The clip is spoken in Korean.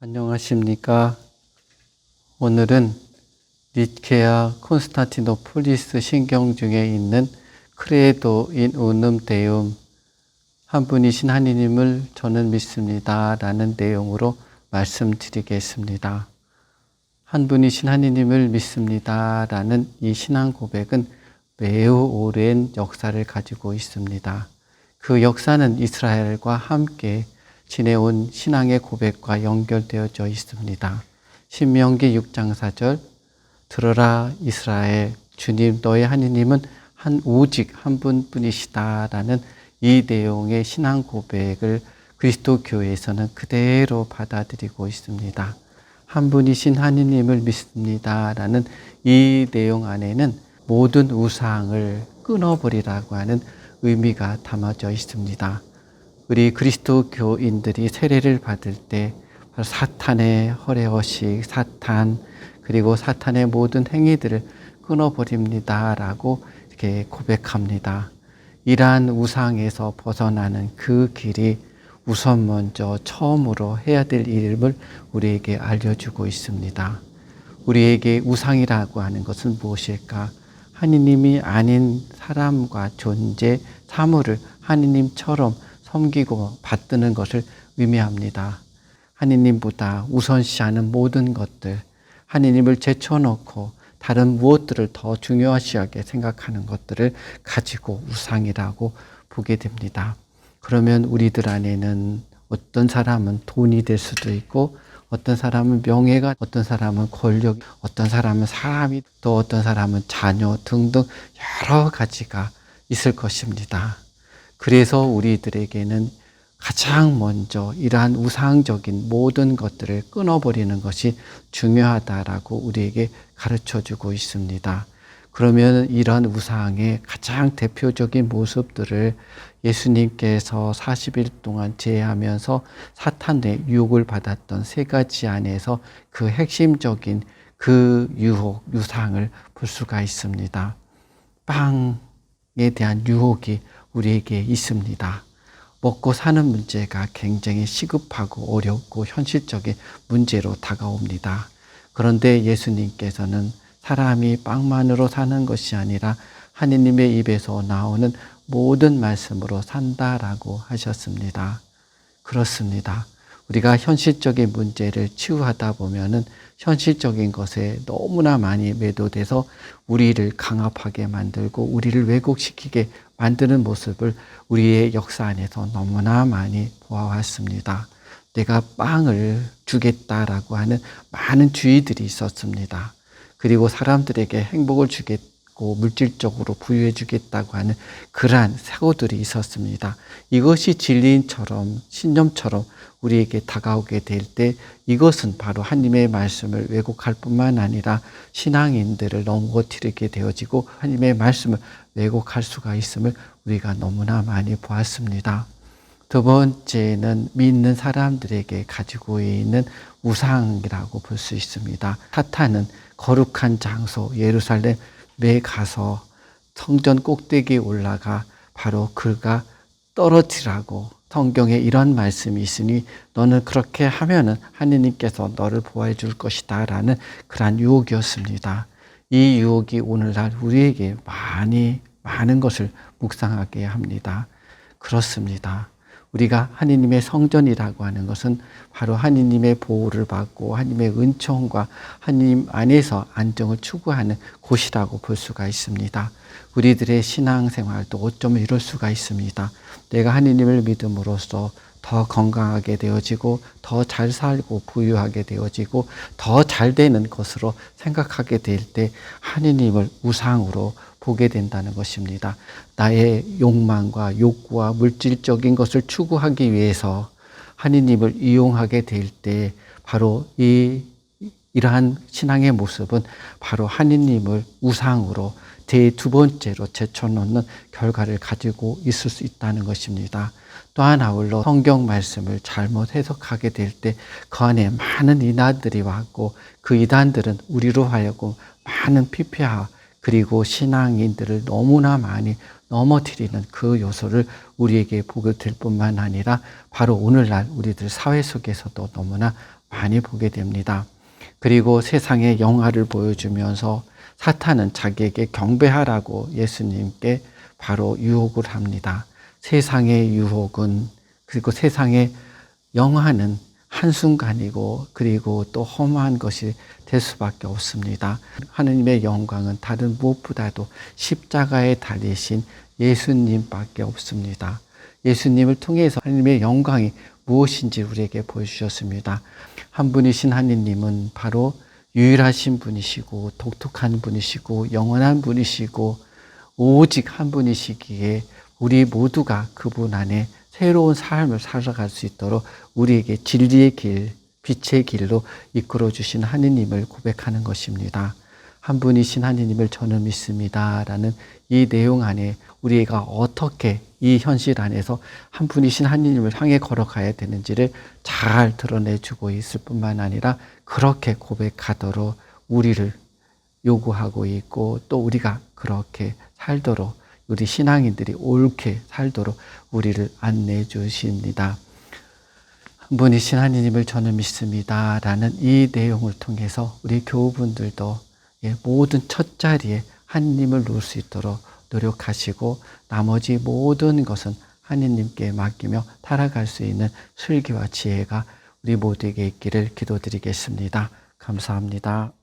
안녕하십니까. 오늘은 니케아 콘스탄티노폴리스 신경 중에 있는 크레도 인 우눔 데움, 한 분이신 하느님을 저는 믿습니다 라는 내용으로 말씀드리겠습니다. 한 분이신 하느님을 믿습니다 라는 이 신앙 고백은 매우 오랜 역사를 가지고 있습니다. 그 역사는 이스라엘과 함께 지내온 신앙의 고백과 연결되어져 있습니다. 신명기 6장 4절, 들어라 이스라엘, 주님 너의 하느님은 오직 한 분뿐이시다 라는 이 내용의 신앙 고백을 그리스도 교회에서는 그대로 받아들이고 있습니다. 한 분이신 하느님을 믿습니다 라는 이 내용 안에는 모든 우상을 끊어버리라고 하는 의미가 담아져 있습니다. 우리 그리스도 교인들이 세례를 받을 때 사탄의 허례허식, 사탄, 그리고 사탄의 모든 행위들을 끊어버립니다 라고 이렇게 고백합니다. 이러한 우상에서 벗어나는 그 길이 우선 먼저 처음으로 해야 될 일을 우리에게 알려주고 있습니다. 우리에게 우상이라고 하는 것은 무엇일까? 하느님이 아닌 사람과 존재, 사물을 하느님처럼 섬기고 받드는 것을 의미합니다. 하느님보다 우선시하는 모든 것들, 하느님을 제쳐놓고 다른 무엇들을 더 중요시하게 생각하는 것들을 가지고 우상이라고 보게 됩니다. 그러면 우리들 안에는 어떤 사람은 돈이 될 수도 있고, 어떤 사람은 명예가, 어떤 사람은 권력, 어떤 사람은 사람이, 또 어떤 사람은 자녀 등등 여러 가지가 있을 것입니다. 그래서 우리들에게는 가장 먼저 이러한 우상적인 모든 것들을 끊어버리는 것이 중요하다라고 우리에게 가르쳐주고 있습니다. 그러면 이런 우상의 가장 대표적인 모습들을 예수님께서 40일 동안 제하면서 사탄의 유혹을 받았던 세 가지 안에서 그 핵심적인 그 유혹, 유상을 볼 수가 있습니다. 빵에 대한 유혹이 우리에게 있습니다. 먹고 사는 문제가 굉장히 시급하고 어렵고 현실적인 문제로 다가옵니다. 그런데 예수님께서는 사람이 빵만으로 사는 것이 아니라 하느님의 입에서 나오는 모든 말씀으로 산다라고 하셨습니다. 그렇습니다. 우리가 현실적인 문제를 치유하다 보면은 현실적인 것에 너무나 많이 매도돼서 우리를 강압하게 만들고 우리를 왜곡시키게 만드는 모습을 우리의 역사 안에서 너무나 많이 보아왔습니다. 내가 빵을 주겠다라고 하는 많은 주의들이 있었습니다. 그리고 사람들에게 행복을 주겠고 물질적으로 부유해 주겠다고 하는 그러한 사고들이 있었습니다. 이것이 진리인처럼 신념처럼 우리에게 다가오게 될 때 이것은 바로 하나님의 말씀을 왜곡할 뿐만 아니라 신앙인들을 넘어뜨리게 되어지고 하나님의 말씀을 왜곡할 수가 있음을 우리가 너무나 많이 보았습니다. 두 번째는 믿는 사람들에게 가지고 있는 우상이라고 볼 수 있습니다. 사탄은 거룩한 장소 예루살렘에 가서 성전 꼭대기에 올라가 바로 그가 떨어지라고 성경에 이런 말씀이 있으니 너는 그렇게 하면은 하느님께서 너를 보호해 줄 것이다 라는 그러한 유혹이었습니다. 이 유혹이 오늘날 우리에게 많은 것을 묵상하게 합니다. 그렇습니다. 우리가 하느님의 성전이라고 하는 것은 바로 하느님의 보호를 받고 하느님의 은총과 하느님 안에서 안정을 추구하는 곳이라고 볼 수가 있습니다. 우리들의 신앙생활도 어쩌면 이럴 수가 있습니다. 내가 하느님을 믿음으로써 더 건강하게 되어지고 더 잘 살고 부유하게 되어지고 더 잘 되는 것으로 생각하게 될 때 하느님을 우상으로 보게 된다는 것입니다. 나의 욕망과 욕구와 물질적인 것을 추구하기 위해서 하느님을 이용하게 될 때 바로 이러한 신앙의 모습은 바로 하느님을 우상으로 두 번째로 제쳐놓는 결과를 가지고 있을 수 있다는 것입니다. 또한 아울러 성경 말씀을 잘못 해석하게 될 때 그 안에 많은 이단들이 왔고 그 이단들은 우리로 하여금 많은 피폐화 그리고 신앙인들을 너무나 많이 넘어뜨리는 그 요소를 우리에게 보게 될 뿐만 아니라 바로 오늘날 우리들 사회 속에서도 너무나 많이 보게 됩니다. 그리고 세상의 영화를 보여주면서 사탄은 자기에게 경배하라고 예수님께 바로 유혹을 합니다. 세상의 유혹은, 그리고 세상의 영화는 한순간이고 그리고 또 험한 것이 될 수밖에 없습니다. 하느님의 영광은 다른 무엇보다도 십자가에 달리신 예수님밖에 없습니다. 예수님을 통해서 하느님의 영광이 무엇인지 우리에게 보여주셨습니다. 한 분이신 하느님은 바로 유일하신 분이시고 독특한 분이시고 영원한 분이시고 오직 한 분이시기에 우리 모두가 그분 안에 새로운 삶을 살아갈 수 있도록 우리에게 진리의 길, 빛의 길로 이끌어 주신 하느님을 고백하는 것입니다. 한 분이신 하느님을 저는 믿습니다 라는 이 내용 안에 우리가 어떻게 이 현실 안에서 한 분이신 하느님을 향해 걸어가야 되는지를 잘 드러내주고 있을 뿐만 아니라 그렇게 고백하도록 우리를 요구하고 있고 또 우리가 그렇게 살도록 우리 신앙인들이 옳게 살도록 우리를 안내해 주십니다. 한 분이신 하느님을 저는 믿습니다 라는 이 내용을 통해서 우리 교우분들도 모든 첫 자리에 하느님을 놓을 수 있도록 노력하시고 나머지 모든 것은 하느님께 맡기며 살아갈 수 있는 슬기와 지혜가 우리 모두에게 있기를 기도드리겠습니다. 감사합니다.